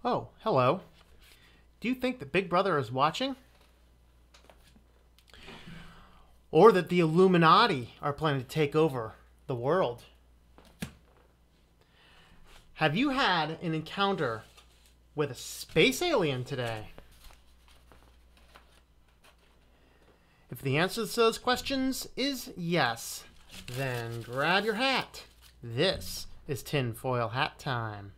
Oh, hello. Do you think that Big Brother is watching? Or that the Illuminati are planning to take over the world? Have you had an encounter with a space alien today? If the answer to those questions is yes, then grab your hat. This is tinfoil hat time.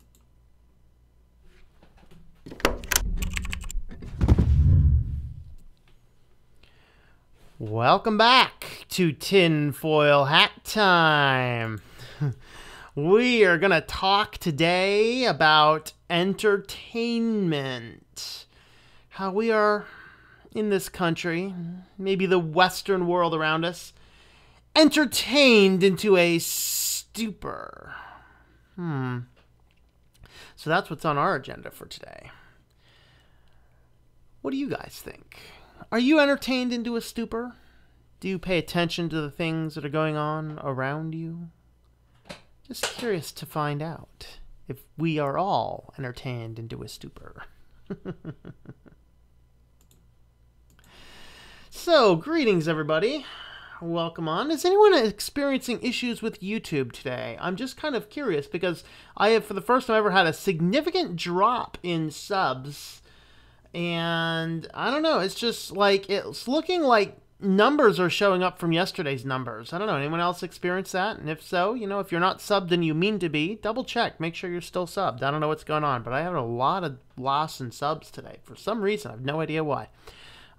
Welcome back to tinfoil hat time. We are going to talk today about entertainment. How we are in this country, maybe the Western world around us, entertained into a stupor. So that's what's on our agenda for today. What do you guys think? Are you entertained into a stupor? Do you pay attention to the things that are going on around you? Just curious to find out if we are all entertained into a stupor. So, greetings everybody. Welcome on. Is anyone experiencing issues with YouTube today? I'm just kind of curious because I have, for the first time ever, had a significant drop in subs. And I don't know, it's just like, it's looking like numbers are showing up from yesterday's numbers. I don't know, anyone else experience that? And if so, you know, if you're not subbed and you mean to be, double check, make sure you're still subbed. I don't know what's going on, but I have a lot of loss in subs today. For some reason, I have no idea why.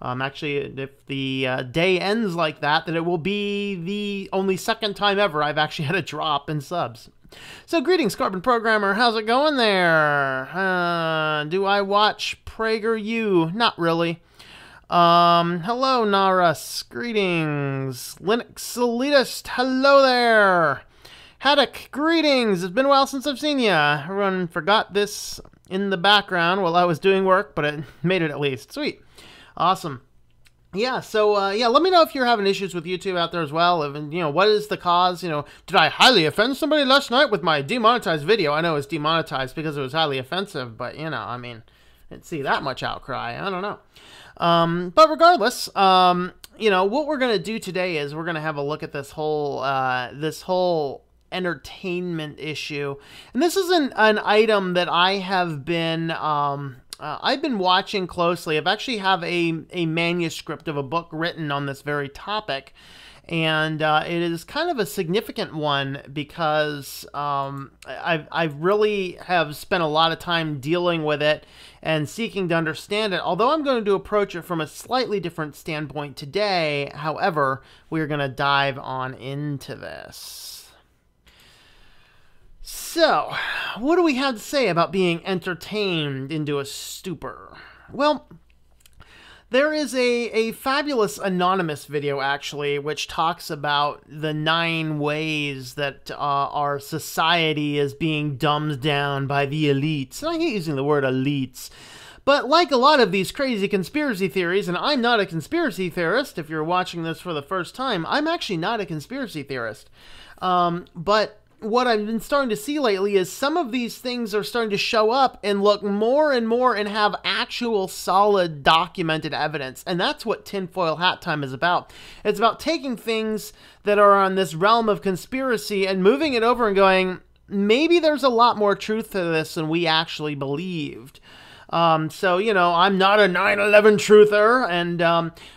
Actually, if the day ends like that, then it will be the only second time ever I've actually had a drop in subs. So, greetings, Carbon Programmer. How's it going there? Do I watch PragerU? Not really. Hello, Naras. Greetings. Linux Elitist. Hello there. Haddock. Greetings. It's been a while since I've seen ya. Everyone forgot this in the background while I was doing work, but it made it at least. Sweet. Awesome. Yeah, so, let me know if you're having issues with YouTube out there as well. And, you know, what is the cause? You know, did I highly offend somebody last night with my demonetized video? I know it's demonetized because it was highly offensive, but, you know, I mean, I didn't see that much outcry. I don't know. But regardless, you know, what we're going to do today is we're going to have a look at this whole entertainment issue. And this is an item that I have been, I've been watching closely. I've actually have a manuscript of a book written on this very topic, and it is kind of a significant one because I really have spent a lot of time dealing with it and seeking to understand it, although I'm going to approach it from a slightly different standpoint today. However, we're going to dive on into this. So, what do we have to say about being entertained into a stupor? Well, there is a fabulous anonymous video, actually, which talks about the 9 ways that our society is being dumbed down by the elites. And I hate using the word elites. But like a lot of these crazy conspiracy theories, and I'm not a conspiracy theorist, if you're watching this for the first time, I'm actually not a conspiracy theorist. But what I've been starting to see lately is some of these things are starting to show up and look more and more and have actual solid documented evidence. And that's what tinfoil hat time is about. It's about taking things that are on this realm of conspiracy and moving it over and going, maybe there's a lot more truth to this than we actually believed. So, you know, I'm not a 9/11 truther, and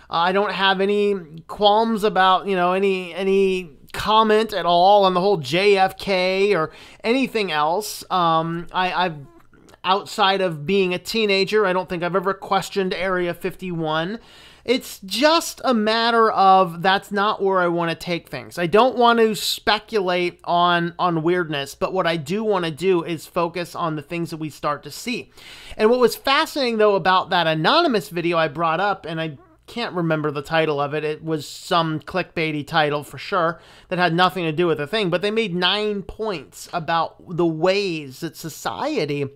I don't have any qualms about, you know, any comment at all on the whole JFK or anything else. I've outside of being a teenager, I don't think I've ever questioned Area 51. It's just a matter of that's not where I want to take things. I don't want to speculate on weirdness, but what I do want to do is focus on the things that we start to see. And what was fascinating, though, about that anonymous video I brought up, and I can't remember the title of it. It was some clickbaity title for sure that had nothing to do with the thing, but they made 9 points about the ways that society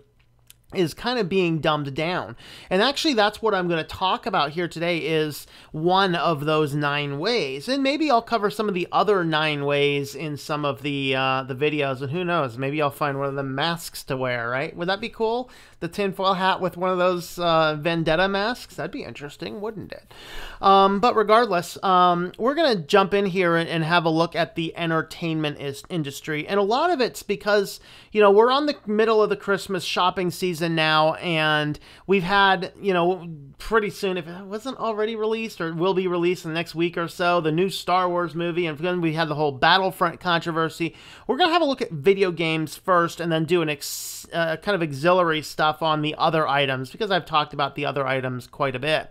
is kind of being dumbed down. And actually that's what I'm going to talk about here today, is one of those 9 ways. And maybe I'll cover some of the other 9 ways in some of the videos, and who knows, maybe I'll find one of the masks to wear, right? Would that be cool? The tinfoil hat with one of those vendetta masks? That'd be interesting, wouldn't it? But regardless, we're going to jump in here and have a look at the entertainment industry. And a lot of it's because, you know, we're on the middle of the Christmas shopping season now, and we've had, you know, pretty soon, if it wasn't already released or will be released in the next week or so, the new Star Wars movie, and then we had the whole Battlefront controversy. We're going to have a look at video games first, and then do an kind of auxiliary stuff on the other items, because I've talked about the other items quite a bit.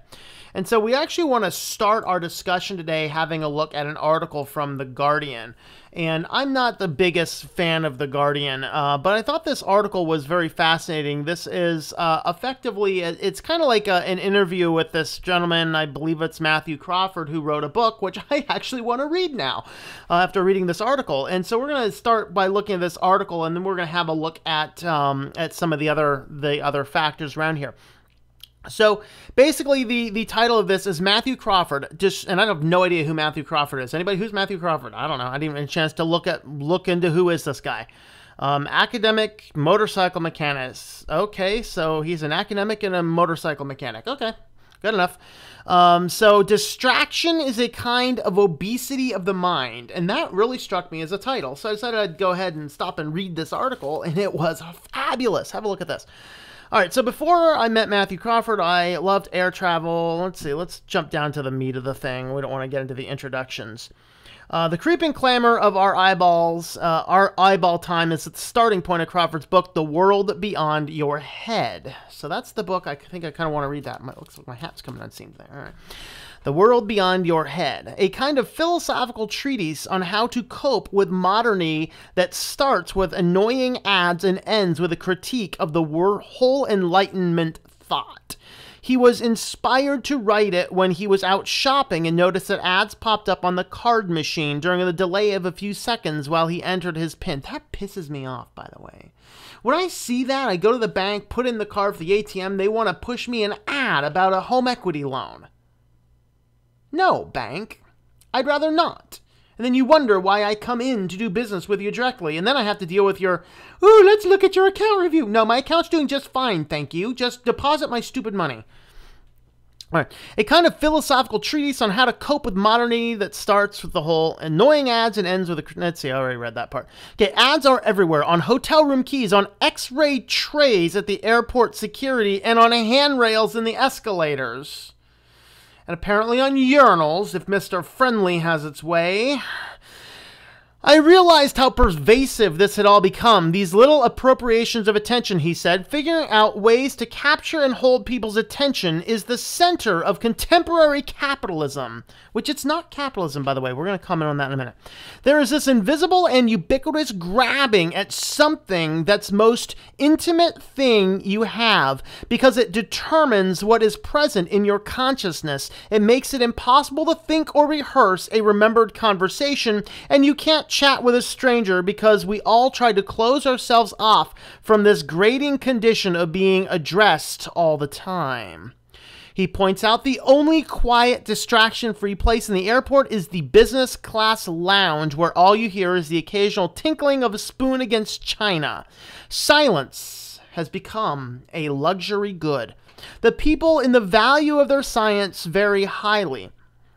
And so we actually want to start our discussion today having a look at an article from The Guardian. And I'm not the biggest fan of The Guardian, but I thought this article was very fascinating. This is effectively, it's kind of like an interview with this gentleman, I believe it's Matthew Crawford, who wrote a book, which I actually want to read now after reading this article. And so we're going to start by looking at this article, and then we're going to have a look at some of the other factors around here. So basically the title of this is Matthew Crawford, and I have no idea who Matthew Crawford is. Anybody? Who's Matthew Crawford? I don't know. I didn't even have a chance to look into who is this guy. Academic motorcycle mechanic. Okay, so he's an academic and a motorcycle mechanic. Okay, good enough. So distraction is a kind of obesity of the mind, and that really struck me as a title. So I decided I'd go ahead and stop and read this article, and it was fabulous. Have a look at this. All right, so before I met Matthew Crawford, I loved air travel. Let's see, let's jump down to the meat of the thing. We don't want to get into the introductions. The creeping clamor of our eyeballs, our eyeball time is at the starting point of Crawford's book, The World Beyond Your Head. So that's the book. I think I kind of want to read that. It looks like my hat's coming unseen there. All right. The World Beyond Your Head, a kind of philosophical treatise on how to cope with modernity that starts with annoying ads and ends with a critique of the whole Enlightenment thought. He was inspired to write it when he was out shopping and noticed that ads popped up on the card machine during the delay of a few seconds while he entered his PIN. That pisses me off, by the way. When I see that, I go to the bank, put in the card for the ATM, they want to push me an ad about a home equity loan. No, bank. I'd rather not. And then you wonder why I come in to do business with you directly, and then I have to deal with your, ooh, let's look at your account review. No, my account's doing just fine, thank you. Just deposit my stupid money. All right. A kind of philosophical treatise on how to cope with modernity that starts with the whole annoying ads and ends with a... Let's see, I already read that part. Okay, ads are everywhere. On hotel room keys, on x-ray trays at the airport security, and on handrails in the escalators. And apparently on urinals, if Mr. Friendly has its way. I realized how pervasive this had all become. These little appropriations of attention, he said, figuring out ways to capture and hold people's attention is the center of contemporary capitalism. Which it's not capitalism, by the way. We're going to comment on that in a minute. There is this invisible and ubiquitous grabbing at something that's most intimate thing you have because it determines what is present in your consciousness. It makes it impossible to think or rehearse a remembered conversation, and you can't chat with a stranger because we all try to close ourselves off from this grating condition of being addressed all the time. He points out the only quiet, distraction-free place in the airport is the business class lounge, where all you hear is the occasional tinkling of a spoon against china. Silence has become a luxury good. The people in the value of their science vary highly.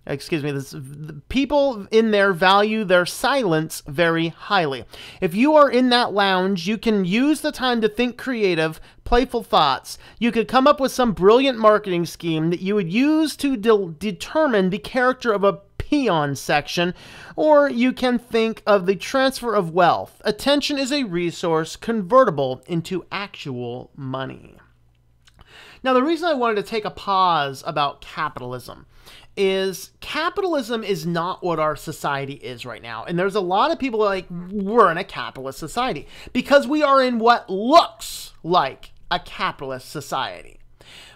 The people in there value their silence very highly. If you are in that lounge, you can use the time to think creative, playful thoughts. You could come up with some brilliant marketing scheme that you would use to determine the character of a peon section, or you can think of the transfer of wealth. Attention is a resource convertible into actual money. Now, the reason I wanted to take a pause about capitalism is not what our society is right now. And there's a lot of people like, we're in a capitalist society because we are in what looks like a capitalist society.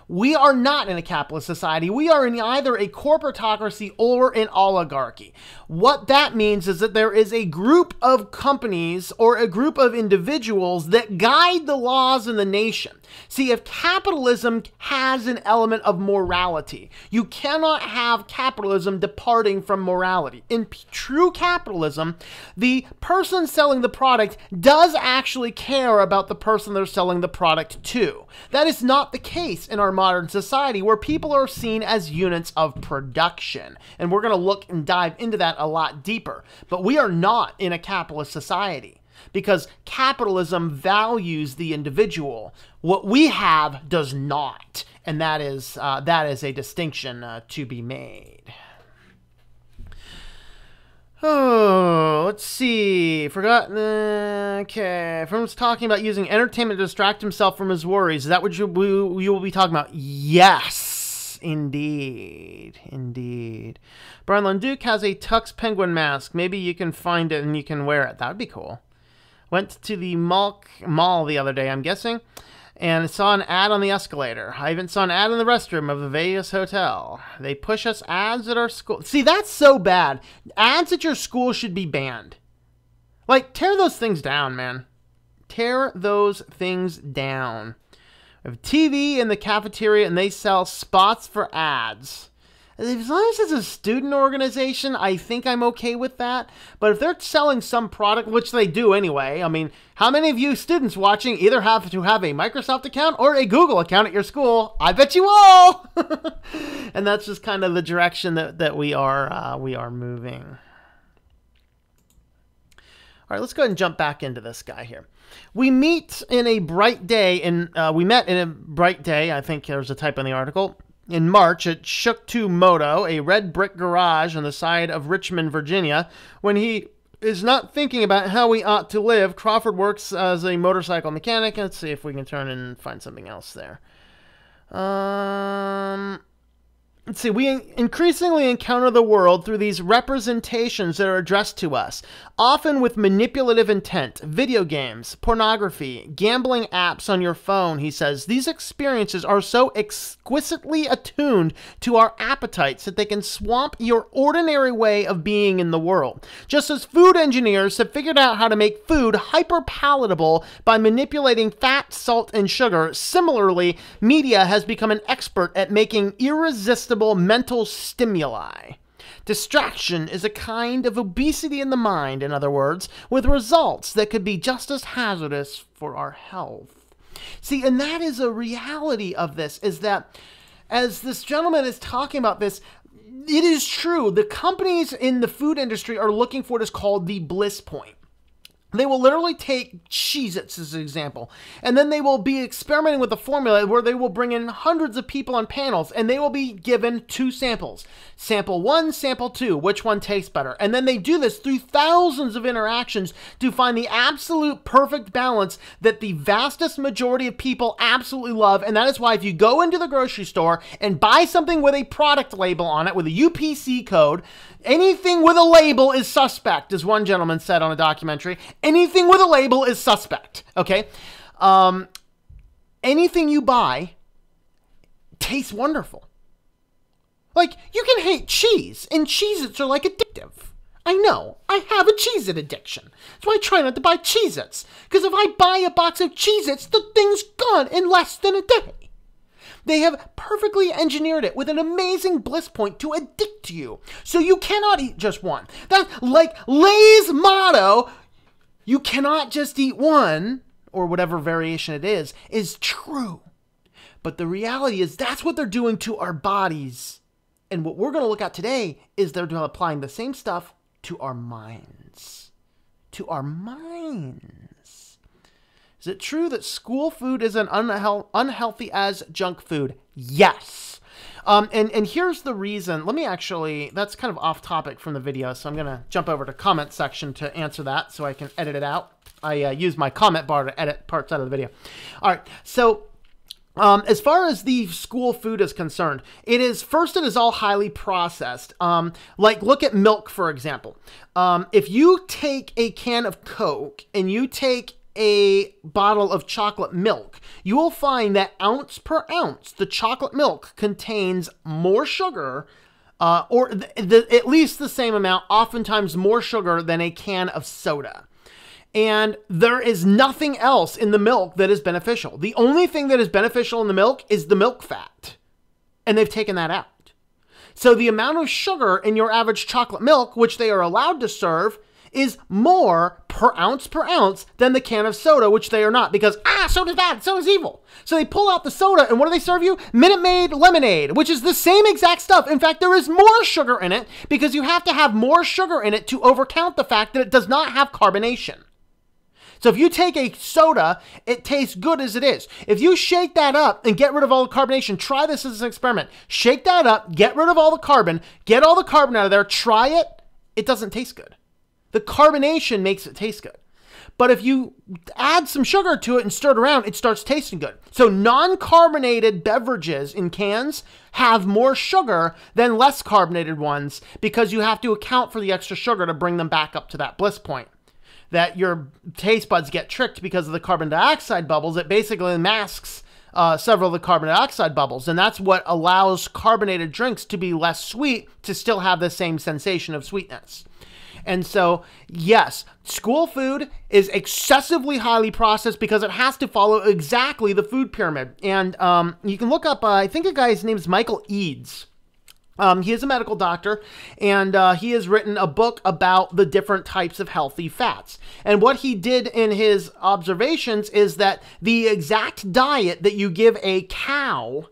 We are not in a capitalist society. We are in either a corporatocracy or an oligarchy. What that means is that there is a group of companies or a group of individuals that guide the laws in the nation. See, if capitalism has an element of morality, you cannot have capitalism departing from morality. In true capitalism, the person selling the product does actually care about the person they're selling the product to. That is not the case in our modern society, where people are seen as units of production. And we're going to look and dive into that a lot deeper. But we are not in a capitalist society, because capitalism values the individual. What we have does not. And that is a distinction to be made. Oh, let's see. Forgot. Okay. Everyone's talking about using entertainment to distract himself from his worries. Is that what you will be talking about? Yes, indeed. Indeed. Brian Lunduke has a Tux Penguin mask. Maybe you can find it and you can wear it. That would be cool. Went to the mall the other day, I'm guessing, and saw an ad on the escalator. I even saw an ad in the restroom of the Vegas hotel. They push us ads at our school. See, that's so bad. Ads at your school should be banned. Like, tear those things down, man. Tear those things down. We have TV in the cafeteria, and they sell spots for ads. As long as it's a student organization, I think I'm okay with that. But if they're selling some product, which they do anyway, I mean, how many of you students watching either have to have a Microsoft account or a Google account at your school? I bet you all! And that's just kind of the direction that we are moving. All right, let's go ahead and jump back into this guy here. We met in a bright day, I think there's a typo in the article, in March at Shuktu Moto, a red brick garage on the side of Richmond, Virginia. When he is not thinking about how we ought to live, Crawford works as a motorcycle mechanic. Let's see if we can turn and find something else there. Let's see, we increasingly encounter the world through these representations that are addressed to us, often with manipulative intent. Video games, pornography, gambling apps on your phone, he says. These experiences are so exquisitely attuned to our appetites that they can swamp your ordinary way of being in the world. Just as food engineers have figured out how to make food hyper-palatable by manipulating fat, salt, and sugar, similarly, media has become an expert at making irresistible mental stimuli. Distraction is a kind of obesity in the mind, in other words, with results that could be just as hazardous for our health. See, and that is a reality of this, is that as this gentleman is talking about this, it is true. The companies in the food industry are looking for what is called the bliss point. They will literally take Cheez-Its as an example, and then they will be experimenting with a formula where they will bring in hundreds of people on panels, and they will be given 2 samples. Sample 1, sample 2, which one tastes better? And then they do this through thousands of interactions to find the absolute perfect balance that the vastest majority of people absolutely love. And that is why if you go into the grocery store and buy something with a product label on it, with a UPC code, anything with a label is suspect, as one gentleman said on a documentary. Anything with a label is suspect, okay? Anything you buy tastes wonderful. Like, you can hate cheese, and Cheez-Its are like addictive. I know, I have a Cheez-It addiction. That's why I try not to buy Cheez-Its. Because if I buy a box of Cheez-Its, the thing's gone in less than a day. They have perfectly engineered it with an amazing bliss point to addict you. So you cannot eat just one. That's like Lay's motto, you cannot just eat one, or whatever variation it is true. But the reality is that's what they're doing to our bodies. And what we're going to look at today is they're applying the same stuff to our minds. To our minds. Is it true that school food is as unhealthy as junk food? Yes. And here's the reason. Let me actually, that's kind of off topic from the video, so I'm going to jump over to comment section to answer that so I can edit it out. I use my comment bar to edit parts out of the video. All right, so as far as the school food is concerned, it is all highly processed. Like, look at milk, for example. If you take a can of Coke and you take a bottle of chocolate milk, you will find that ounce per ounce, the chocolate milk contains more sugar, or at least the same amount, oftentimes more sugar than a can of soda. And there is nothing else in the milk that is beneficial. The only thing that is beneficial in the milk is the milk fat. And they've taken that out. So the amount of sugar in your average chocolate milk, which they are allowed to serve, is more per ounce than the can of soda, which they are not, because, soda's bad, soda's evil. So they pull out the soda, and what do they serve you? Minute Maid lemonade, which is the same exact stuff. In fact, there is more sugar in it, because you have to have more sugar in it to overcount the fact that it does not have carbonation. So if you take a soda, it tastes good as it is. If you shake that up and get rid of all the carbonation, try this as an experiment. Shake that up, get rid of all the carbon, get all the carbon out of there, try it, it doesn't taste good. The carbonation makes it taste good. But if you add some sugar to it and stir it around, it starts tasting good. So non-carbonated beverages in cans have more sugar than less carbonated ones because you have to account for the extra sugar to bring them back up to that bliss point. That your taste buds get tricked because of the carbon dioxide bubbles. It basically masks several of the carbon dioxide bubbles. And that's what allows carbonated drinks to be less sweet, to still have the same sensation of sweetness. And so, yes, school food is excessively highly processed because it has to follow exactly the food pyramid. And you can look up, I think a guy's name is Michael Eads. He is a medical doctor, and he has written a book about the different types of healthy fats. And what he did in his observations is that the exact diet that you give a cow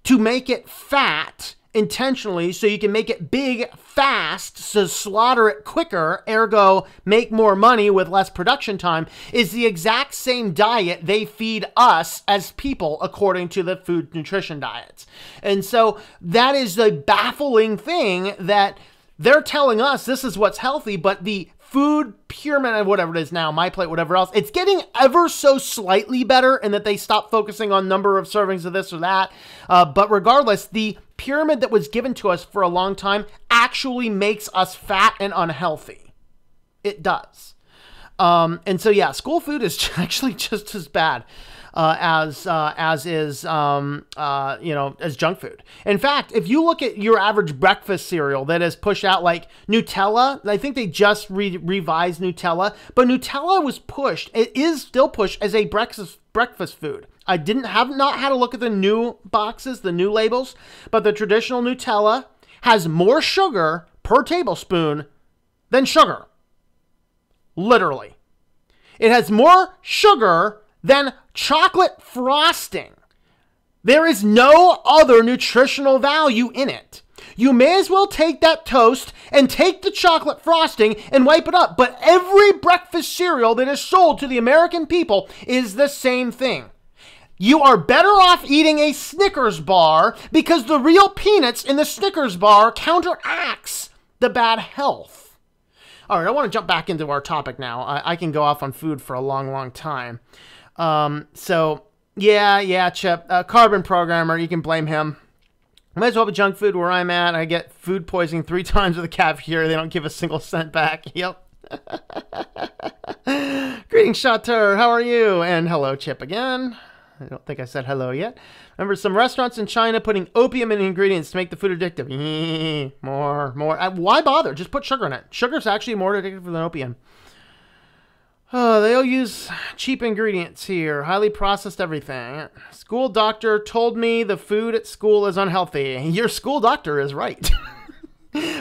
to make it fat intentionally, so you can make it big fast, so slaughter it quicker, ergo make more money with less production time, is the exact same diet they feed us as people according to the food nutrition diets. And so that is the baffling thing, that they're telling us this is what's healthy, but the food pyramid, whatever it is now, My Plate, whatever else, it's getting ever so slightly better in that they stop focusing on number of servings of this or that. But regardless, the pyramid that was given to us for a long time actually makes us fat and unhealthy. It does. And so, yeah, school food is actually just as bad as is junk food. In fact, if you look at your average breakfast cereal that is pushed out, like Nutella, I think they just revised Nutella, but Nutella was pushed. It is still pushed as a breakfast food. I have not had a look at the new boxes, the new labels, but the traditional Nutella has more sugar per tablespoon than sugar. Literally. It has more sugar than chocolate frosting. There is no other nutritional value in it. You may as well take that toast and take the chocolate frosting and wipe it up. But every breakfast cereal that is sold to the American people is the same thing. You are better off eating a Snickers bar because the real peanuts in the Snickers bar counteracts the bad health. All right, I want to jump back into our topic now. I can go off on food for a long, long time. Yeah, Chip, carbon programmer, you can blame him. Might as well be junk food where I'm at. I get food poisoning 3 times at the cafeteria. They don't give a single cent back. Yep. Greetings, Chateau. How are you? And hello, Chip, again. I don't think I said hello yet. Remember some restaurants in China putting opium in ingredients to make the food addictive. More. Why bother? Just put sugar in it. Sugar's actually more addictive than opium. Oh, they all use cheap ingredients here. Highly processed everything. School doctor told me the food at school is unhealthy. Your school doctor is right.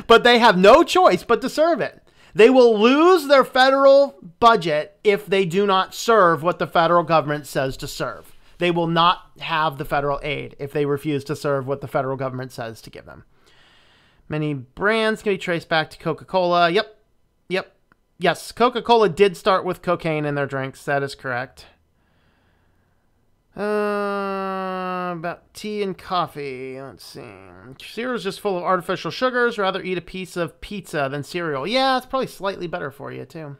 But they have no choice but to serve it. They will lose their federal budget if they do not serve what the federal government says to serve. They will not have the federal aid if they refuse to serve what the federal government says to give them. Many brands can be traced back to Coca-Cola. Yep. Yes, Coca-Cola did start with cocaine in their drinks. That is correct. About tea and coffee. Let's see. Cereal is just full of artificial sugars. Rather eat a piece of pizza than cereal. Yeah, it's probably slightly better for you, too.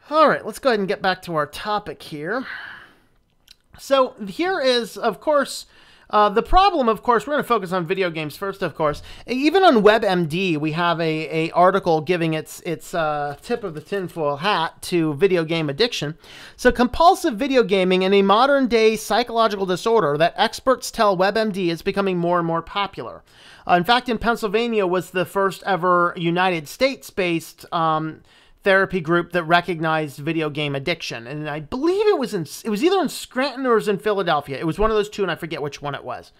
All right, let's go ahead and get back to our topic here. So here is, of course, The problem, of course, we're going to focus on video games first, of course. Even on WebMD, we have a article giving its tip of the tinfoil hat to video game addiction. So compulsive video gaming in a modern-day psychological disorder that experts tell WebMD is becoming more and more popular. In fact, in Pennsylvania was the first ever United States-based therapy group that recognized video game addiction, and I believe it was either in Scranton or it was in Philadelphia. It was one of those two, and I forget which one it was.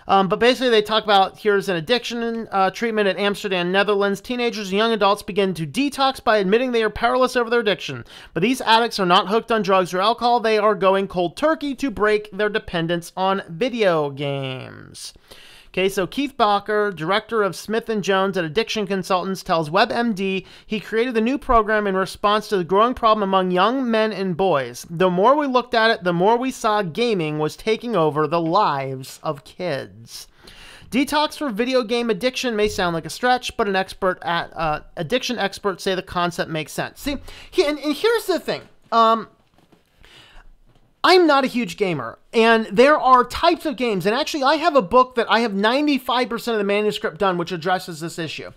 But basically, they talk about here's an addiction treatment at Amsterdam, Netherlands. Teenagers and young adults begin to detox by admitting they are powerless over their addiction. But these addicts are not hooked on drugs or alcohol. They are going cold turkey to break their dependence on video games. Okay, so Keith Bacher, director of Smith & Jones at Addiction Consultants, tells WebMD he created the new program in response to the growing problem among young men and boys. The more we looked at it, the more we saw gaming was taking over the lives of kids. Detox for video game addiction may sound like a stretch, but addiction experts say the concept makes sense. See, and here's the thing. I'm not a huge gamer, and there are types of games, and actually I have a book that I have 95% of the manuscript done, which addresses this issue.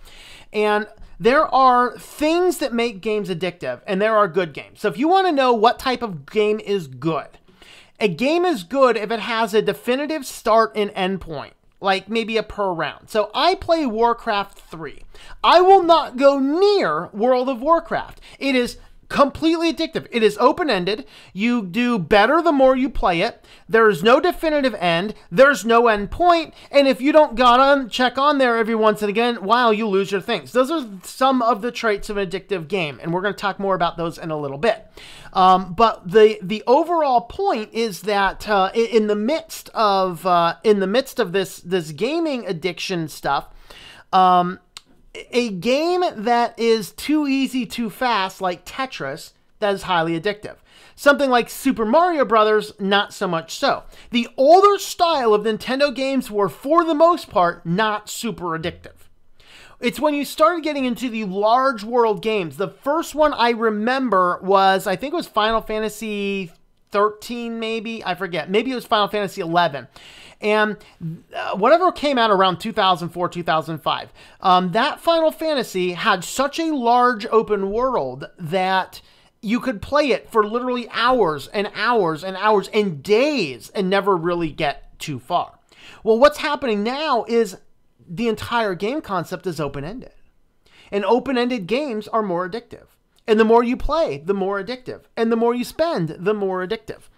And there are things that make games addictive, and there are good games. So if you want to know what type of game is good, a game is good if it has a definitive start and end point, like maybe a per round. So I play Warcraft 3. I will not go near World of Warcraft. It is completely addictive. It is open-ended. You do better the more you play it. There's no definitive end. There's no end point. And if you don't check on there every once and again, wow, you lose your things. Those are some of the traits of an addictive game, and we're going to talk more about those in a little bit. But the overall point is that in the midst of this gaming addiction stuff, a game that is too easy, too fast, like Tetris, that is highly addictive. Something like Super Mario Brothers, not so much so. The older style of Nintendo games were, for the most part, not super addictive. It's when you started getting into the large world games. The first one I remember was, I think it was Final Fantasy 13, maybe? I forget. Maybe it was Final Fantasy 11. And whatever came out around 2004, 2005, that Final Fantasy had such a large open world that you could play it for literally hours and hours and hours and days and never really get too far. Well, what's happening now is the entire game concept is open-ended. And open-ended games are more addictive. And the more you play, the more addictive. And the more you spend, the more addictive.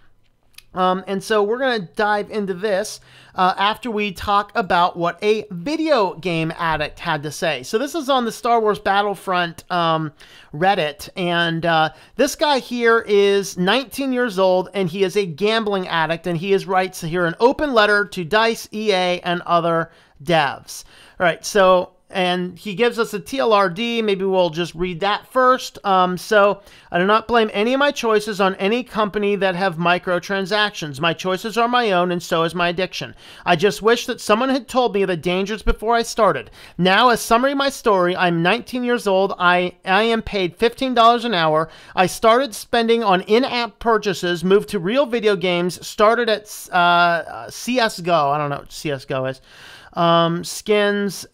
And so we're going to dive into this after we talk about what a video game addict had to say. So this is on the Star Wars Battlefront Reddit, and this guy here is 19 years old, and he is a gambling addict, and he writes here an open letter to DICE, EA, and other devs. All right, so... and he gives us a TLRD. Maybe we'll just read that first. So I do not blame any of my choices on any company that have microtransactions. My choices are my own, and so is my addiction. I just wish that someone had told me of the dangers before I started. Now, as summary of my story, I'm 19 years old. I am paid $15 an hour. I started spending on in-app purchases, moved to real video games, started at CSGO. I don't know what CSGO is. Skins,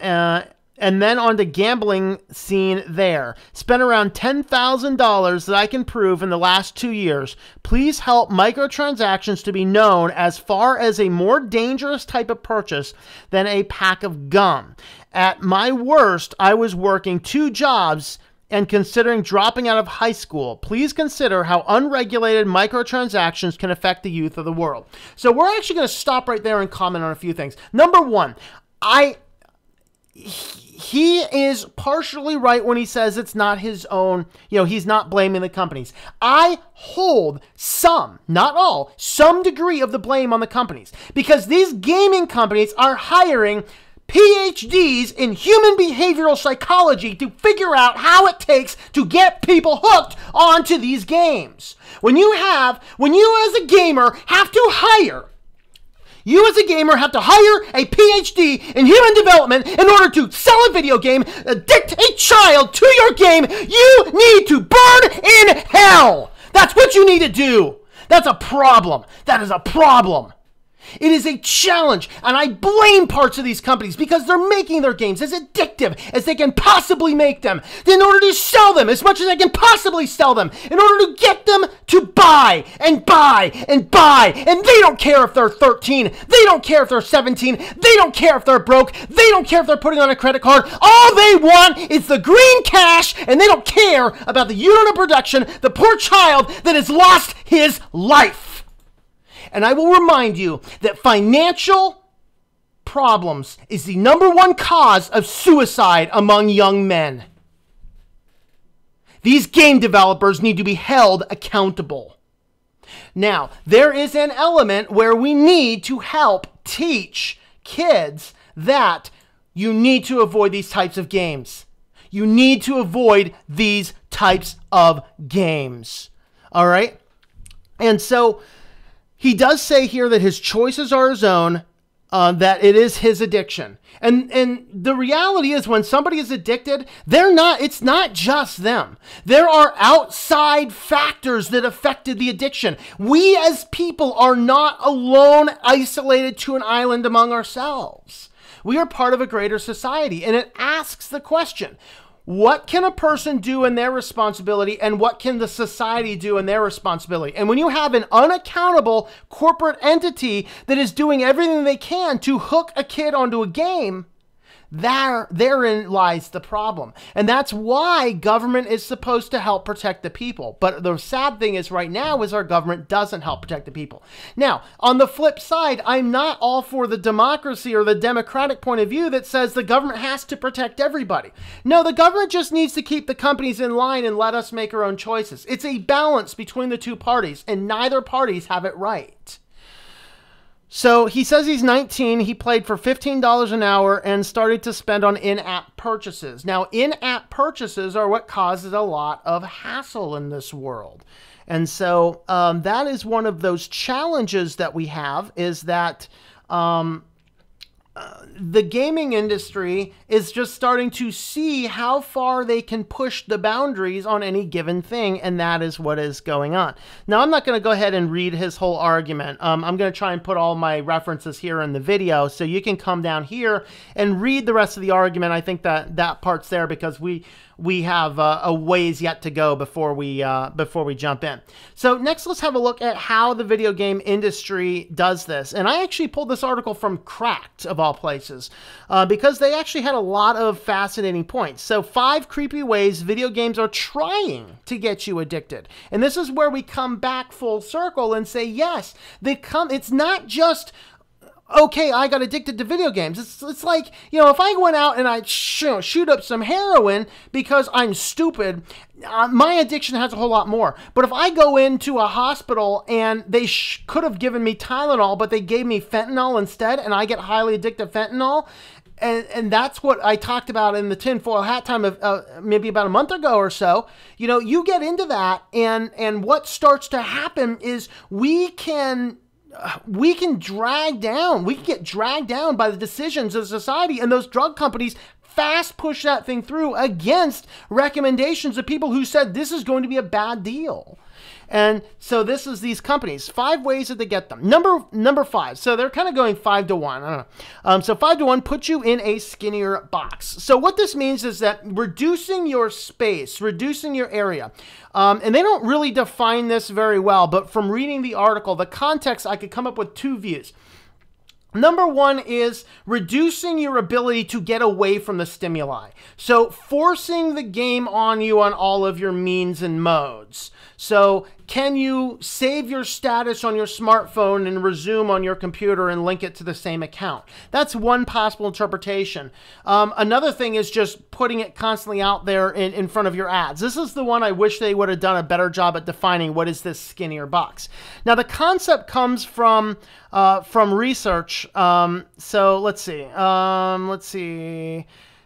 and then on the gambling scene there. Spent around $10,000 that I can prove in the last 2 years. Please help microtransactions to be known as far as a more dangerous type of purchase than a pack of gum. At my worst, I was working 2 jobs and considering dropping out of high school. Please consider how unregulated microtransactions can affect the youth of the world. So we're actually going to stop right there and comment on a few things. Number one, he is partially right when he says it's not his own, he's not blaming the companies. I hold some, not all, some degree of the blame on the companies, because these gaming companies are hiring PhDs in human behavioral psychology to figure out how it takes to get people hooked onto these games. When you as a gamer have to hire a PhD in human development in order to sell a video game, addict a child to your game. You need to burn in hell. That's what you need to do. That's a problem. That is a problem. It is a challenge, and I blame parts of these companies because they're making their games as addictive as they can possibly make them in order to sell them as much as they can possibly sell them, in order to get them to buy and buy and buy. And they don't care if they're 13. They don't care if they're 17. They don't care if they're broke. They don't care if they're putting on a credit card. All they want is the green cash, and they don't care about the unit of production, the poor child that has lost his life. And I will remind you that financial problems is the #1 cause of suicide among young men. These game developers need to be held accountable. Now, there is an element where we need to help teach kids that you need to avoid these types of games. You need to avoid these types of games. All right? And so he does say here that his choices are his own, that it is his addiction. And the reality is when somebody is addicted, it's not just them. There are outside factors that affected the addiction. We as people are not alone, isolated to an island among ourselves. We are part of a greater society. And it asks the question, what can a person do in their responsibility, and what can the society do in their responsibility? And when you have an unaccountable corporate entity that is doing everything they can to hook a kid onto a game, therein lies the problem. And that's why government is supposed to help protect the people. But the sad thing is right now is our government doesn't help protect the people. Now, on the flip side, I'm not all for the democracy or the democratic point of view that says the government has to protect everybody. No, the government just needs to keep the companies in line and let us make our own choices. It's a balance between the two parties, and neither parties have it right. So he says he's 19, he played for $15 an hour and started to spend on in-app purchases. Now, in-app purchases are what causes a lot of hassle in this world. And so that is one of those challenges that we have, is that the gaming industry is just starting to see how far they can push the boundaries on any given thing, and that is what is going on. Now, I'm not going to go ahead and read his whole argument. I'm going to try and put all my references here in the video, so you can come down here and read the rest of the argument. I think that part's there because we have a ways yet to go before we jump in. So next, let's have a look at how the video game industry does this. And I actually pulled this article from Cracked, of all places, because they actually had a lot of fascinating points. So 5 creepy ways video games are trying to get you addicted. And this is where we come back full circle and say, yes, it's not just, okay, I got addicted to video games. It's like, you know, if I went out and I shoot up some heroin because I'm stupid, my addiction has a whole lot more. But if I go into a hospital and they could have given me Tylenol, but they gave me fentanyl instead, and I get highly addicted to fentanyl, and that's what I talked about in the tinfoil hat time of maybe about a month ago or so. You know, you get into that, and what starts to happen is we can get dragged down by the decisions of society, and those drug companies fast push that thing through against recommendations of people who said this is going to be a bad deal. And so this is these companies, 5 ways that they get them. Number 5. So they're kind of going 5 to 1. I don't know. So 5 to 1 puts you in a skinnier box. So what this means is that reducing your space, reducing your area. And they don't really define this very well, but from reading the article, the context, I could come up with 2 views. Number 1 is reducing your ability to get away from the stimuli. So forcing the game on you on all of your means and modes. So can you save your status on your smartphone and resume on your computer and link it to the same account? That's one possible interpretation. Another thing is just putting it constantly out there in front of your ads. This is the one I wish they would have done a better job at defining what is this skinnier box. Now, the concept comes from research. So let's see.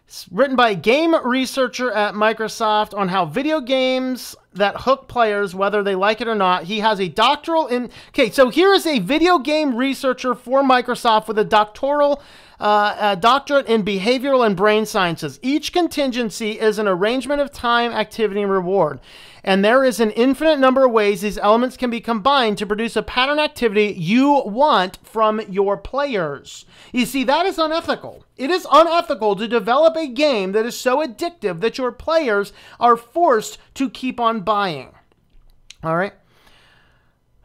It's written by a game researcher at Microsoft on how video games that hook players, whether they like it or not. He has a doctoral in... Okay, so here is a video game researcher for Microsoft with a doctorate in behavioral and brain sciences. Each contingency is an arrangement of time, activity, and reward. And there is an infinite number of ways these elements can be combined to produce a pattern activity you want from your players. You see, that is unethical. It is unethical to develop a game that is so addictive that your players are forced to keep on buying. All right?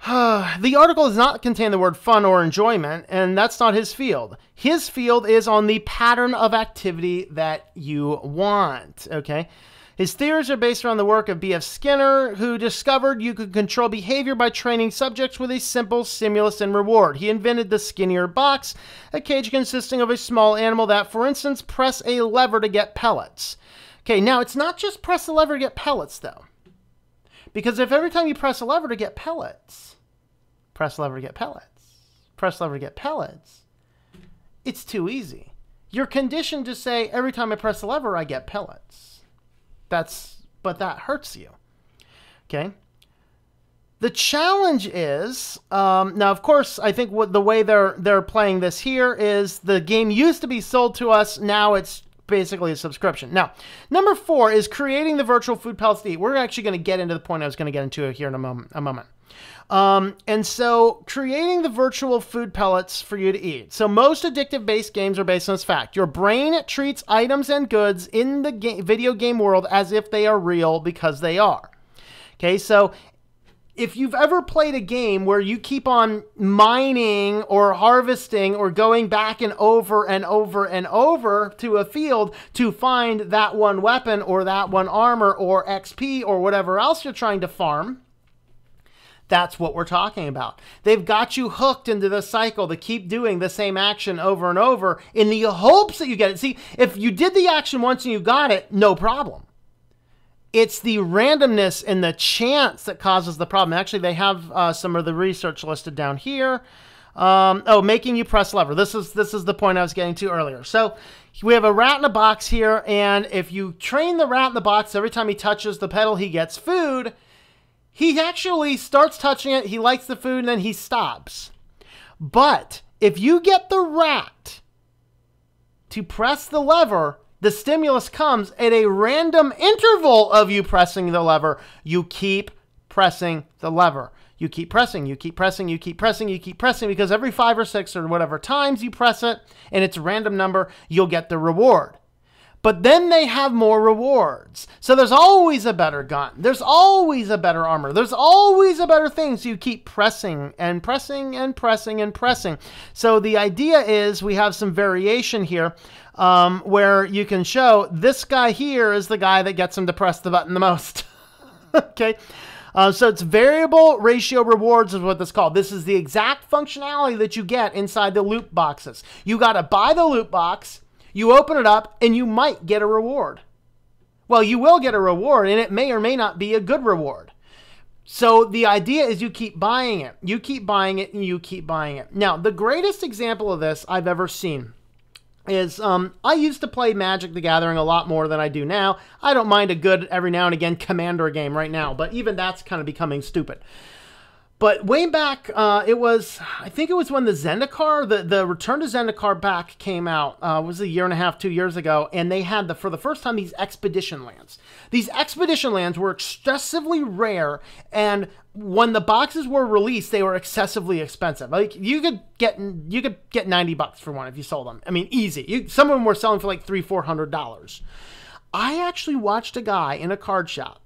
The article does not contain the word fun or enjoyment, and that's not his field. His field is on the pattern of activity that you want, okay? His theories are based around the work of B.F. Skinner, who discovered you could control behavior by training subjects with a simple stimulus and reward. He invented the Skinner box, a cage consisting of a small animal that, for instance, press a lever to get pellets. Okay, now it's not just press a lever to get pellets, though. Because if every time you press a lever to get pellets, press a lever to get pellets, press a lever to get pellets, it's too easy. You're conditioned to say, every time I press a lever, I get pellets. But that hurts you. Okay. The challenge is, now of course, I think the way they're playing this here is the game used to be sold to us. Now it's basically a subscription. Now, number 4 is creating the virtual food pellets to eat. We're actually going to get into the point I was going to get into here in a moment. And so creating the virtual food pellets for you to eat. So most addictive based games are based on this fact. Your brain treats items and goods in the video game world as if they are real because they are. Okay, so if you've ever played a game where you keep on mining or harvesting or going back and over and over and over to a field to find that one weapon or that one armor or XP or whatever else you're trying to farm, that's what we're talking about. They've got you hooked into the cycle to keep doing the same action over and over in the hopes that you get it. See, if you did the action once and you got it, no problem. It's the randomness and the chance that causes the problem. Actually, they have some of the research listed down here. Making you press lever. This is the point I was getting to earlier. So we have a rat in a box here, and if you train the rat in the box, every time he touches the pedal, he gets food. He actually starts touching it, he likes the food, and then he stops. But if you get the rat to press the lever, the stimulus comes at a random interval of you pressing the lever. You keep pressing the lever. You keep pressing, you keep pressing, you keep pressing, you keep pressing, because every 5 or 6 or whatever times you press it, and it's a random number, you'll get the reward. But then they have more rewards. So there's always a better gun. There's always a better armor. There's always a better thing. So you keep pressing and pressing and pressing and pressing. So the idea is we have some variation here where you can show this guy here is the guy that gets him to press the button the most. Okay. So it's variable ratio rewards is what this is called. This is the exact functionality that you get inside the loot boxes. You got to buy the loot box. You open it up, and you might get a reward. Well, you will get a reward, and it may or may not be a good reward. So the idea is you keep buying it. You keep buying it, and you keep buying it. Now, the greatest example of this I've ever seen is I used to play Magic the Gathering a lot more than I do now. I don't mind a good, every now and again, Commander game right now, but even that's kind of becoming stupid. But way back, I think it was when the Zendikar, the Return to Zendikar pack came out, was a year and a half, 2 years ago, and they had, for the first time, these expedition lands. These expedition lands were excessively rare, and when the boxes were released, they were excessively expensive. Like, you could get $90 for one if you sold them. I mean, easy. Some of them were selling for like $300-400. I actually watched a guy in a card shop.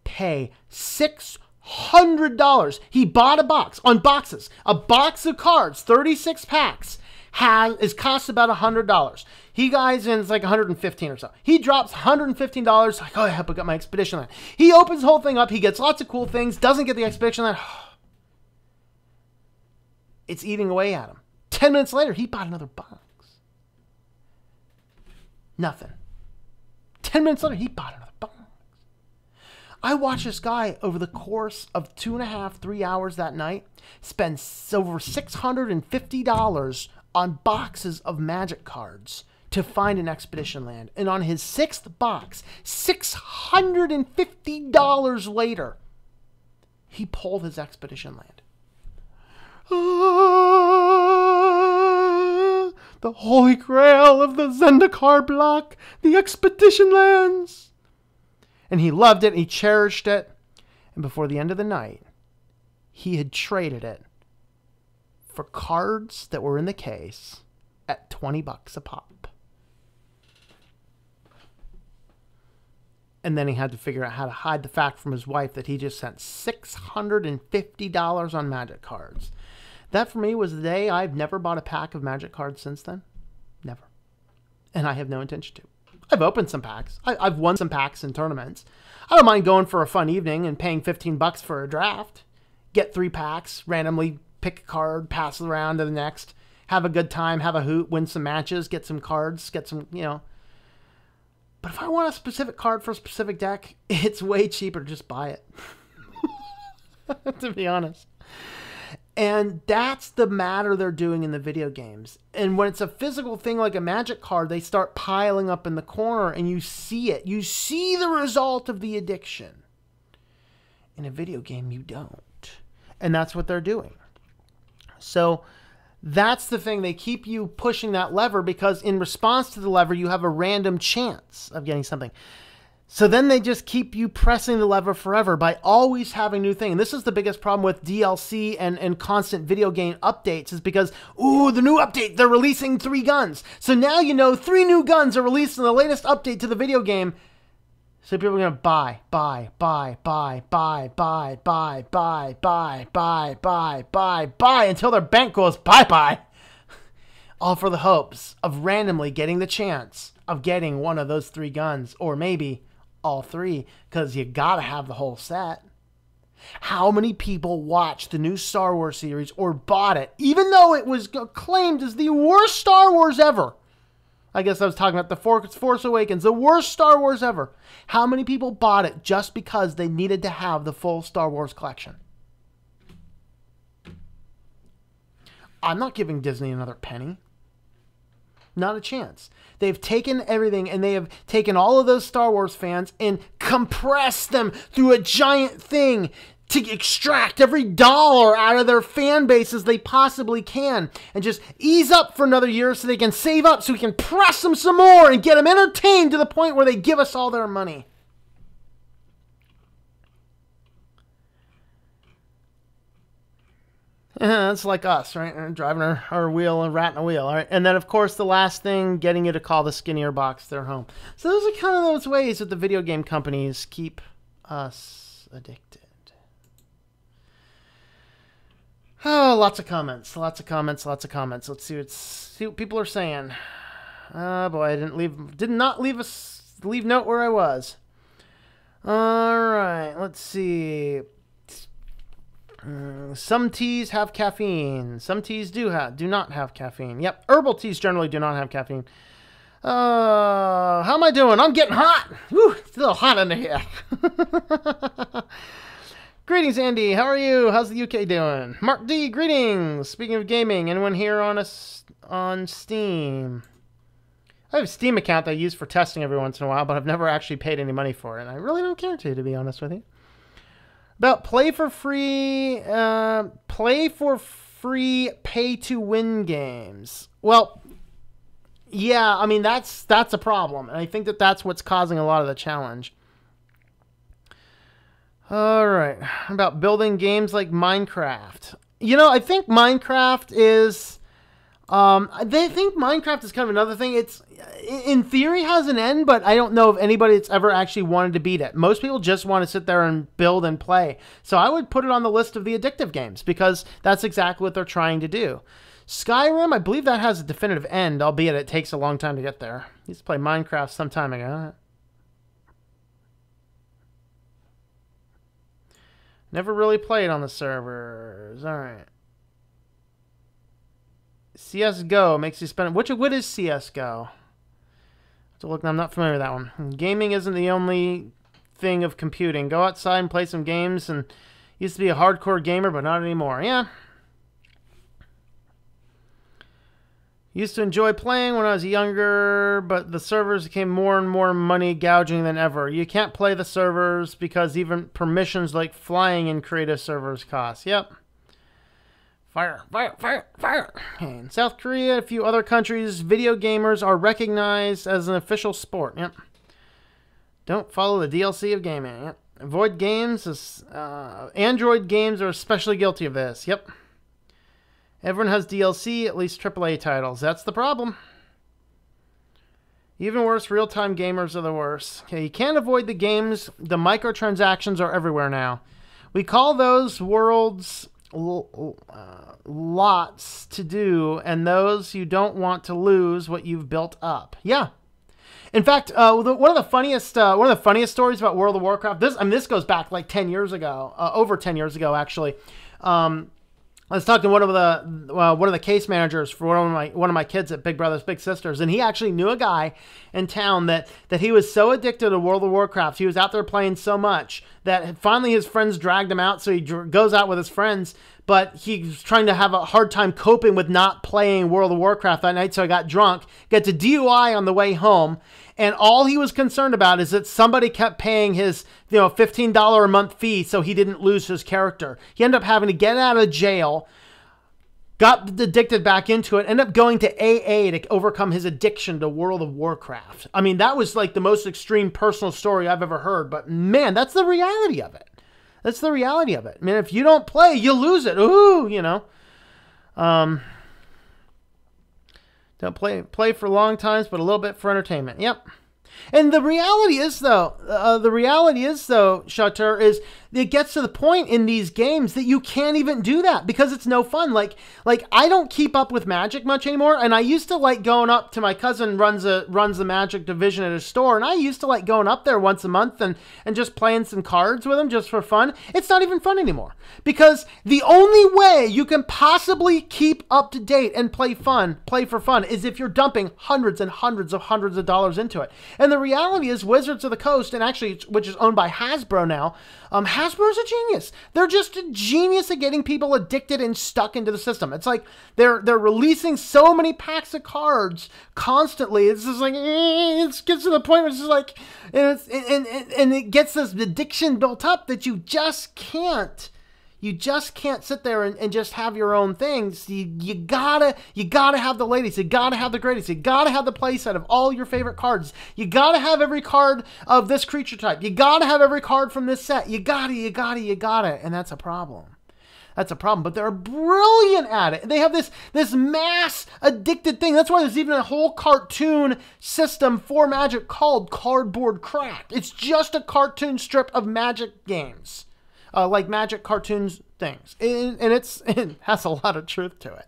Pay $600. He bought a box on boxes. A box of cards, 36 packs, costs about $100. He guys in, it's like $115 or so. He drops $115. Like, oh, I hope I got my expedition land. He opens the whole thing up. He gets lots of cool things. Doesn't get the expedition land. It's eating away at him. 10 minutes later, he bought another box. Nothing. 10 minutes later, he bought another box. I watched this guy over the course of 2.5, 3 hours that night spend over $650 on boxes of Magic cards to find an expedition land. And on his 6th box, $650 later, he pulled his expedition land. The holy grail of the Zendikar block, the expedition lands. And he loved it, and he cherished it. And before the end of the night, he had traded it for cards that were in the case at $20 a pop. And then he had to figure out how to hide the fact from his wife that he just spent $650 on Magic cards. That for me was the day. I've never bought a pack of Magic cards since then. Never. And I have no intention to. I've opened some packs. I've won some packs in tournaments. I don't mind going for a fun evening and paying $15 for a draft. Get 3 packs, randomly pick a card, pass it around to the next, have a good time, have a hoot, win some matches, get some cards, get some, you know. But if I want a specific card for a specific deck, it's way cheaper to just buy it. To be honest. And that's the matter they're doing in the video games. And when it's a physical thing like a Magic card, they start piling up in the corner and you see it. You see the result of the addiction. In a video game, you don't. And that's what they're doing. So that's the thing. They keep you pushing that lever because in response to the lever, you have a random chance of getting something. So then they just keep you pressing the lever forever by always having new things. And this is the biggest problem with DLC and constant video game updates is because, ooh, the new update, they're releasing 3 guns. So now you know 3 new guns are released in the latest update to the video game. So people are going to buy until their bank goes bye-bye. All for the hopes of randomly getting the chance of getting one of those 3 guns, or maybe all 3, because you got to have the whole set. How many people watched the new Star Wars series or bought it, even though it was claimed as the worst Star Wars ever? I guess I was talking about the Force Awakens, the worst Star Wars ever. How many people bought it just because they needed to have the full Star Wars collection? I'm not giving Disney another penny. Not a chance. They've taken everything and they have taken all of those Star Wars fans and compressed them through a giant thing to extract every dollar out of their fan base as they possibly can and just ease up for another year so they can save up so we can press them some more and get them entertained to the point where they give us all their money. It's like us, right? Driving our wheel and ratting a wheel, all right? And then, of course, the last thing, getting you to call the skinnier box their home. So those are kind of those ways that the video game companies keep us addicted. Oh, lots of comments. Let's see what people are saying. Oh boy, I did not leave note where I was. All right, let's see. Some teas have caffeine. Some teas do not have caffeine. Yep, herbal teas generally do not have caffeine. How am I doing? I'm getting hot. Whew, it's a little hot under here. Greetings, Andy. How are you? How's the UK doing? Mark D, greetings. Speaking of gaming, anyone here on Steam? I have a Steam account that I use for testing every once in a while, but I've never actually paid any money for it, and I really don't care to be honest with you. About play for free, pay-to-win games. Well, yeah, I mean, that's a problem, and I think that's what's causing a lot of the challenge. All right, about building games like Minecraft. You know, I think Minecraft is... they think Minecraft is kind of another thing. It's, in theory, has an end, but I don't know of anybody that's ever actually wanted to beat it. Most people just want to sit there and build and play. So I would put it on the list of the addictive games, because that's exactly what they're trying to do. Skyrim, I believe that has a definitive end, albeit it takes a long time to get there. I used to play Minecraft some time ago. Never really played on the servers. All right. CSGO makes you spend... What is CSGO? So look, I'm not familiar with that one. Gaming isn't the only thing of computing. Go outside and play some games. And used to be a hardcore gamer, but not anymore. Yeah. Used to enjoy playing when I was younger, but the servers became more and more money gouging than ever. You can't play the servers because even permissions like flying in creative servers cost. Yep. Fire, fire, fire, fire. Okay. In South Korea, a few other countries, video gamers are recognized as an official sport. Yep. Don't follow the DLC of gaming. Yep. Avoid games. Android games are especially guilty of this. Yep. Everyone has DLC, at least AAA titles. That's the problem. Even worse, real-time gamers are the worst. Okay, you can't avoid the games. The microtransactions are everywhere now. We call those worlds lots to do, and those you don't want to lose what you've built up. Yeah. In fact, one of the funniest stories about World of Warcraft. This goes back like 10 years ago, over 10 years ago actually. I was talking to one of the case managers for one of my kids at Big Brothers Big Sisters, and he actually knew a guy in town that he was so addicted to World of Warcraft. He was out there playing so much that finally his friends dragged him out. So he goes out with his friends, but he's trying to have a hard time coping with not playing World of Warcraft that night. So he got drunk, got to DUI on the way home. And all he was concerned about is that somebody kept paying his, $15 a month fee so he didn't lose his character. He ended up having to get out of jail, got addicted back into it, ended up going to AA to overcome his addiction to World of Warcraft. I mean, that was like the most extreme personal story I've ever heard. But man, that's the reality of it. That's the reality of it. I mean, if you don't play, you lose it. Ooh, Don't play for long times, but a little bit for entertainment. Yep. And the reality is, though, Chater, is it gets to the point in these games that you can't even do that because it's no fun. Like I don't keep up with Magic much anymore, and I used to like going up to my cousin runs the Magic division at his store, and I used to like going up there once a month and just playing some cards with him just for fun. It's not even fun anymore because the only way you can possibly keep up to date and play for fun is if you're dumping hundreds and hundreds of dollars into it. And the reality is Wizards of the Coast, and actually, which is owned by Hasbro now, Hasbro's a genius. They're just a genius at getting people addicted and stuck into the system. It's like they're releasing so many packs of cards constantly. It's just like, it gets to the point where it's just like, and it gets this addiction built up that you just can't sit there and just have your own things. You gotta have the latest. You gotta have the greatest. You gotta have the playset of all your favorite cards. You gotta have every card of this creature type. You gotta have every card from this set. You gotta. And that's a problem. That's a problem. But they're brilliant at it. They have this mass addicted thing. That's why there's even a whole cartoon system for Magic called Cardboard Cracked. It's just a cartoon strip of Magic games. Like Magic cartoons things. And it has a lot of truth to it.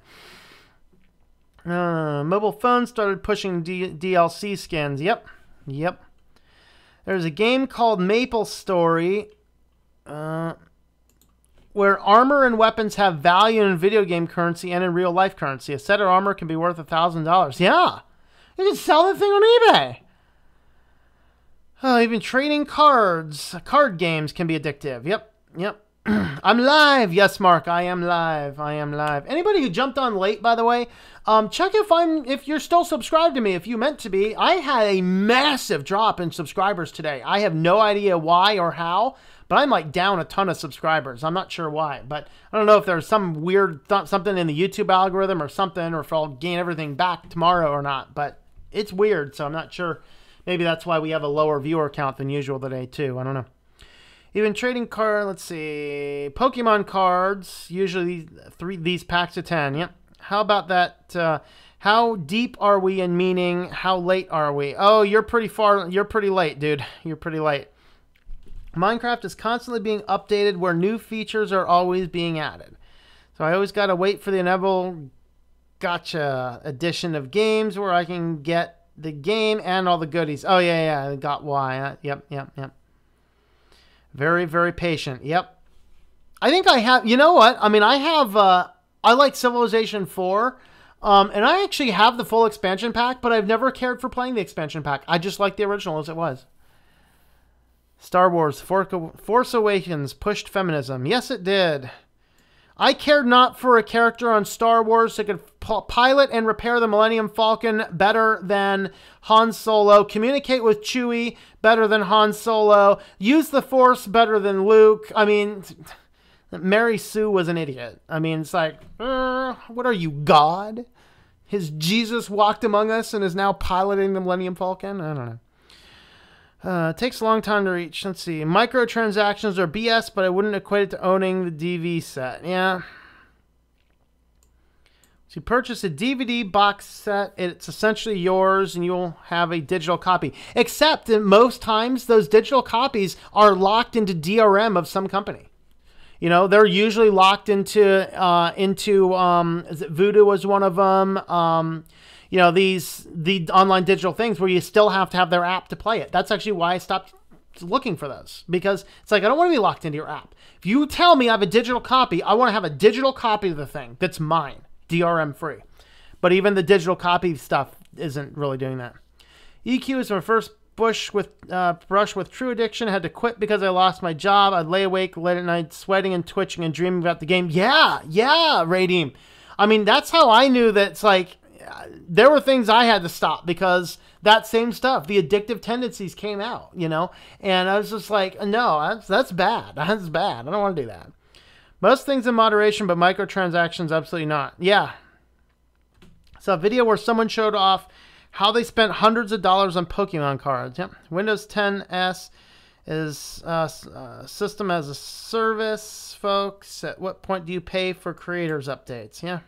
Mobile phones started pushing DLC skins. Yep. There's a game called Maple Story where armor and weapons have value in video game currency and in real life currency. A set of armor can be worth $1,000. Yeah. You can sell that thing on eBay. Even trading cards. Card games can be addictive. Yep. I'm live. Yes, Mark, I am live. Anybody who jumped on late, by the way, check if you're still subscribed to me, if you meant to be. I had a massive drop in subscribers today. I have no idea why or how, but I'm like down a ton of subscribers. I'm not sure why, but I don't know if there's some weird something in the YouTube algorithm or something, or if I'll gain everything back tomorrow or not, but it's weird, so I'm not sure. Maybe that's why we have a lower viewer count than usual today too. I don't know. Even trading card, let's see, Pokemon cards, usually these packs of 10. Yep. How about that? How deep are we in meaning how late are we? Oh, you're pretty late, dude. You're pretty late. Minecraft is constantly being updated where new features are always being added. So I always got to wait for the inevitable gotcha edition of games where I can get the game and all the goodies. Oh, yeah, I got why. Yep. Very, very patient. Yep. I think I have, you know what? I mean, I like Civilization 4, and I actually have the full expansion pack, but I've never cared for playing the expansion pack. I just like the original as it was. Star Wars Force Awakens pushed feminism. Yes, it did. I cared not for a character on Star Wars that could pilot and repair the Millennium Falcon better than Han Solo, communicate with Chewie better than Han Solo, use the Force better than Luke. I mean, Mary Sue was an idiot. I mean, it's like, what are you, God? Has Jesus walked among us and is now piloting the Millennium Falcon? I don't know. It takes a long time to reach. Let's see. Microtransactions are BS, but I wouldn't equate it to owning the DV set. Yeah. So you purchase a DVD box set, it's essentially yours, and you'll have a digital copy. Except that most times, those digital copies are locked into DRM of some company. You know, they're usually locked into is it Voodoo was one of them. You know, the online digital things where you still have to have their app to play it. That's actually why I stopped looking for those, because it's like, I don't want to be locked into your app. If you tell me I have a digital copy, I want to have a digital copy of the thing that's mine, DRM free. But even the digital copy stuff isn't really doing that. EQ is my first brush with True Addiction. I had to quit because I lost my job. I'd lay awake late at night, sweating and twitching and dreaming about the game. Yeah, Radim. I mean, that's how I knew that it's like, there were things I had to stop because that same stuff, the addictive tendencies came out, you know? And I was just like, no, that's bad. That's bad. I don't want to do that. Most things in moderation, but microtransactions, absolutely not. Yeah. So a video where someone showed off how they spent hundreds of dollars on Pokemon cards. Yep. Windows 10 is system as a service, folks. At what point do you pay for creators updates? Yeah.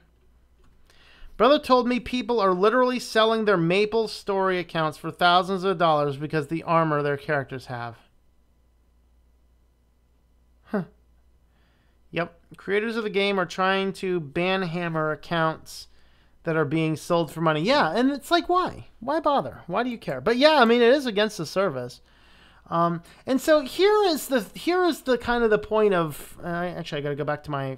Brother told me people are literally selling their Maple Story accounts for thousands of dollars because the armor their characters have. Huh. Yep. Creators of the game are trying to banhammer accounts that are being sold for money. Yeah, and it's like, why? Why bother? Why do you care? But yeah, I mean, it is against the service. And so here is the kind of the point of... actually, I got to go back to my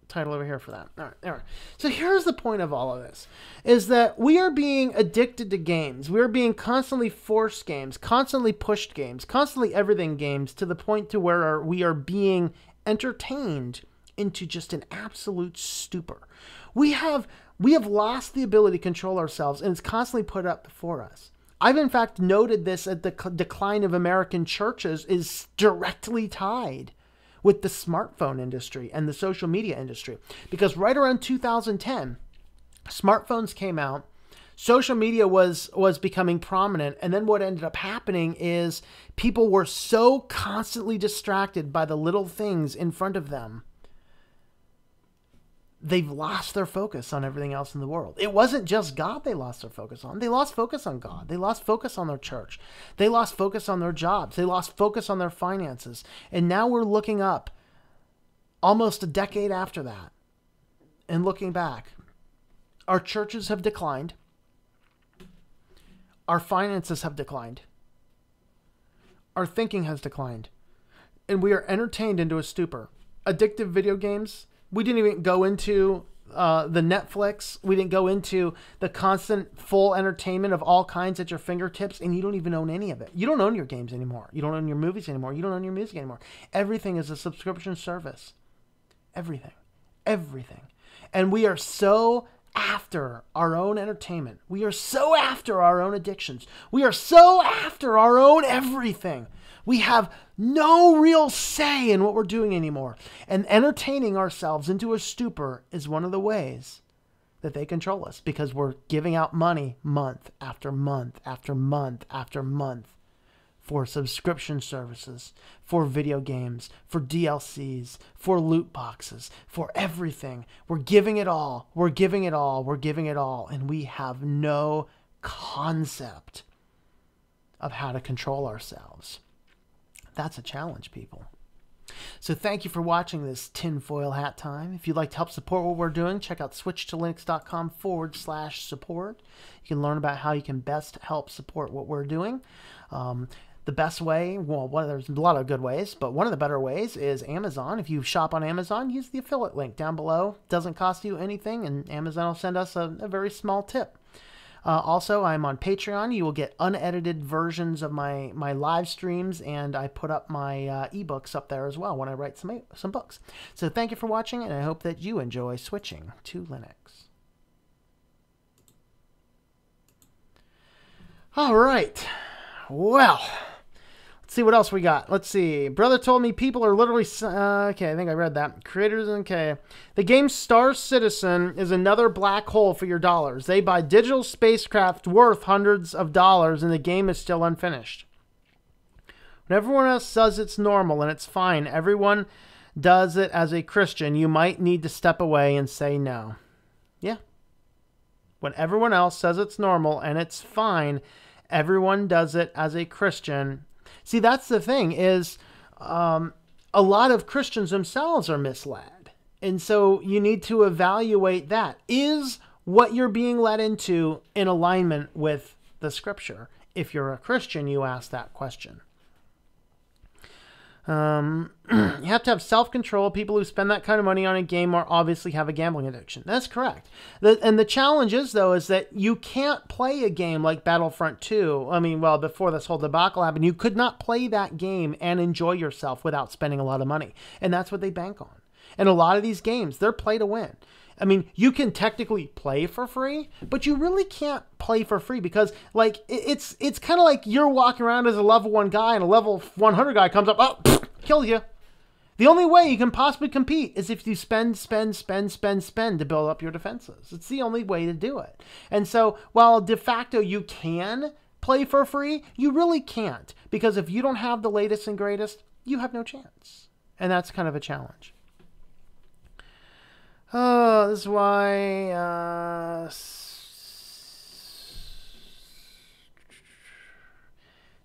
title over here for that. All right. So here's the point of all of this, is that we are being addicted to games. We are being constantly forced games, constantly pushed games, constantly everything games, to the point to where we are being entertained into just an absolute stupor. We have lost the ability to control ourselves, and it's constantly put up before us. I've in fact noted this at the decline of American churches is directly tied with the smartphone industry and the social media industry. Because right around 2010, smartphones came out, social media was becoming prominent, and then what ended up happening is people were so constantly distracted by the little things in front of them, they've lost their focus on everything else in the world. It wasn't just God they lost their focus on. They lost focus on God. They lost focus on their church. They lost focus on their jobs. They lost focus on their finances. And now we're looking up almost a decade after that and looking back. Our churches have declined. Our finances have declined. Our thinking has declined. And we are entertained into a stupor. Addictive video games. We didn't even go into the Netflix. We didn't go into the constant full entertainment of all kinds at your fingertips, and you don't even own any of it. You don't own your games anymore. You don't own your movies anymore. You don't own your music anymore. Everything is a subscription service. Everything. And we are so after our own entertainment. We are so after our own addictions. We are so after our own everything. We have no real say in what we're doing anymore. And entertaining ourselves into a stupor is one of the ways that they control us, because we're giving out money month after month after month after month for subscription services, for video games, for DLCs, for loot boxes, for everything. We're giving it all. We're giving it all. We're giving it all. And we have no concept of how to control ourselves. That's a challenge, people. So thank you for watching this tinfoil hat time. If you'd like to help support what we're doing, check out switchtolinux.com/support. You can learn about how you can best help support what we're doing. The best way, well, there's a lot of good ways, but one of the better ways is Amazon. If you shop on Amazon, use the affiliate link down below. Doesn't cost you anything, and Amazon will send us a very small tip. Also, I'm on Patreon. You will get unedited versions of my live streams, and I put up my ebooks up there as well when I write some books. So thank you for watching, and I hope that you enjoy switching to Linux. All right. Well, let's see what else we got. Let's see. Brother told me people are literally... okay, I think I read that. Creators... Okay. The game Star Citizen is another black hole for your dollars. They buy digital spacecraft worth hundreds of dollars, and the game is still unfinished. When everyone else says it's normal and it's fine, everyone does it as a Christian, you might need to step away and say no. Yeah. When everyone else says it's normal and it's fine, everyone does it as a Christian. See, that's the thing is a lot of Christians themselves are misled. And so you need to evaluate that. Is what you're being led into in alignment with the scripture? If you're a Christian, you ask that question. You have to have self-control. People who spend that kind of money on a game are obviously have a gambling addiction. That's correct. And the challenge is, though, is that you can't play a game like Battlefront 2. I mean, well, before this whole debacle happened, you could not play that game and enjoy yourself without spending a lot of money. And that's what they bank on. And a lot of these games, they're play to win. I mean, you can technically play for free, but you really can't play for free because, like, it's kind of like you're walking around as a level 1 guy and a level 100 guy comes up, oh, kills you. The only way you can possibly compete is if you spend to build up your defenses. It's the only way to do it. And so, while de facto you can play for free, you really can't because if you don't have the latest and greatest, you have no chance. And that's kind of a challenge. Oh, this is why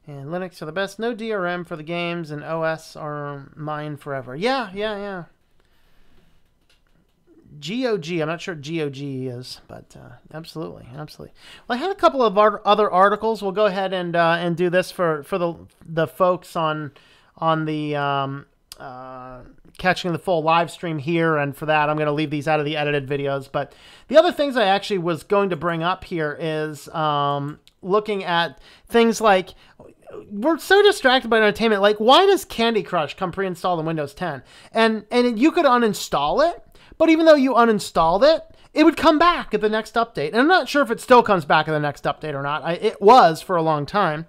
and Linux are the best. No DRM for the games, and OS are mine forever. Yeah. GOG. I'm not sure what GOG is, but absolutely. Well, I had a couple of other articles. We'll go ahead and do this for the folks on the catching the full live stream here, and for that I'm going to leave these out of the edited videos. But the other things I actually was going to bring up here is looking at things like, we're so distracted by entertainment, like why does Candy Crush come pre-installed in Windows 10? And you could uninstall it, but even though you uninstalled it, it would come back at the next update. And I'm not sure if it still comes back at the next update or not. It was for a long time.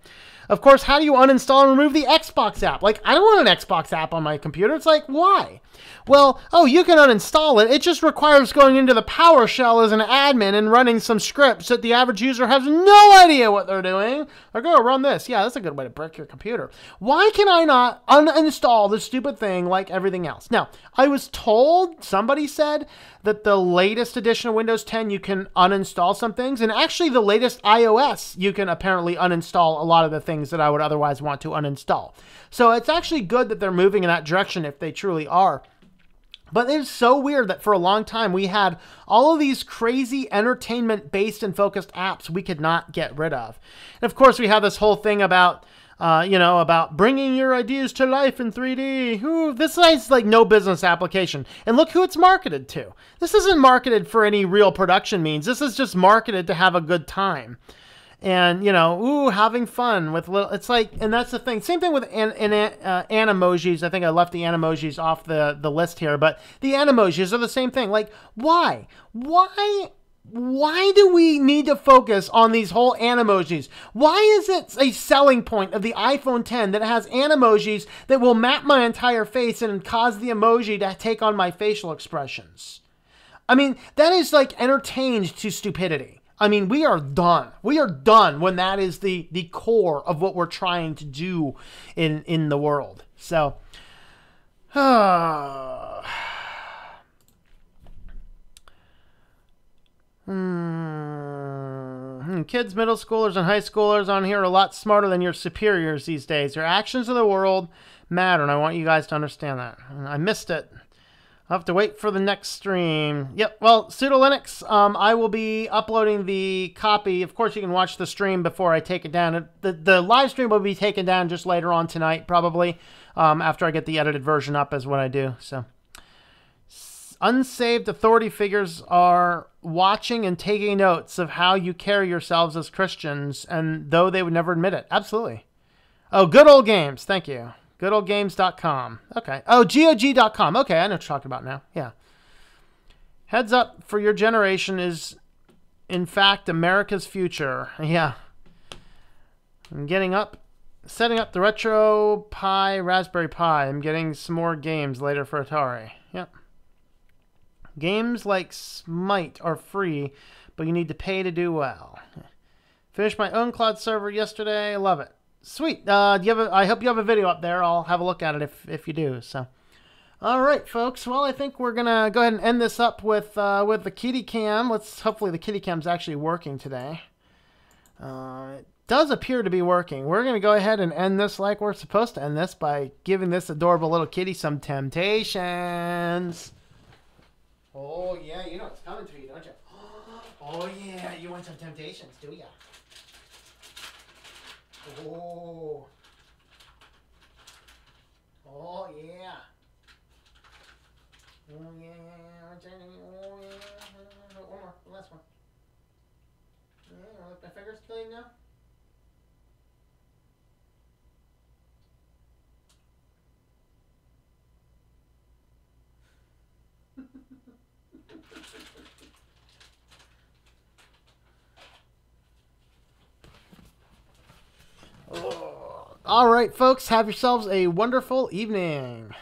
Of course, how do you uninstall and remove the Xbox app? Like, I don't want an Xbox app on my computer. It's like, why? Well, oh, you can uninstall it. It just requires going into the PowerShell as an admin and running some scripts that the average user has no idea what they're doing. Like, oh, run this. Yeah, that's a good way to brick your computer. Why can I not uninstall this stupid thing like everything else? Now, I was told, somebody said, that the latest edition of Windows 10, you can uninstall some things. And actually, the latest iOS, you can apparently uninstall a lot of the things that I would otherwise want to uninstall. So it's actually good that they're moving in that direction if they truly are. But it's so weird that for a long time, we had all of these crazy entertainment-based and focused apps we could not get rid of. And of course, we have this whole thing about about bringing your ideas to life in 3D. Ooh, this is like no business application. And look who it's marketed to. This isn't marketed for any real production means. This is just marketed to have a good time. And, ooh, having fun with little, it's like, and that's the thing. Same thing with animojis. I think I left the animojis off the list here, but the animojis are the same thing. Like, why? Why do we need to focus on these whole animojis? Why is it a selling point of the iPhone 10 that has animojis that will map my entire face and cause the emoji to take on my facial expressions? I mean, that is like entertained to stupidity. I mean, we are done. We are done when that is the core of what we're trying to do in the world. So, kids, middle schoolers, and high schoolers on here are a lot smarter than your superiors these days. Your actions in the world matter, and I want you guys to understand that. I missed it. I'll have to wait for the next stream. Yep, well, Pseudo Linux, I will be uploading the copy. Of course, you can watch the stream before I take it down. The live stream will be taken down just later on tonight, probably, after I get the edited version up is what I do. So, Unsaved authority figures are watching and taking notes of how you carry yourselves as Christians, and though they would never admit it. Absolutely. Oh, Good Old Games. Thank you. GoodOldGames.com. Okay. Oh, GOG.com. Okay, I know what you're talking about now. Yeah. Heads up for your generation is, in fact, America's future. Yeah. I'm getting up, setting up the Retro Pi Raspberry Pi. I'm getting some more games later for Atari. Yep. Games like Smite are free, but you need to pay to do well. Finished my own cloud server yesterday. Love it. Sweet. I hope you have a video up there. I'll have a look at it if you do. So, all right, folks. Well, I think we're gonna go ahead and end this up with the kitty cam. Hopefully the kitty cam's actually working today. It does appear to be working. We're gonna go ahead and end this like we're supposed to end this by giving this adorable little kitty some temptations. Oh yeah, you know it's coming to you, don't you? Oh yeah, you want some temptations, do ya? Oh. Oh yeah. Oh yeah. Oh yeah. One more. The last one. Yeah, let my fingers clean now. Oh. All right, folks, have yourselves a wonderful evening.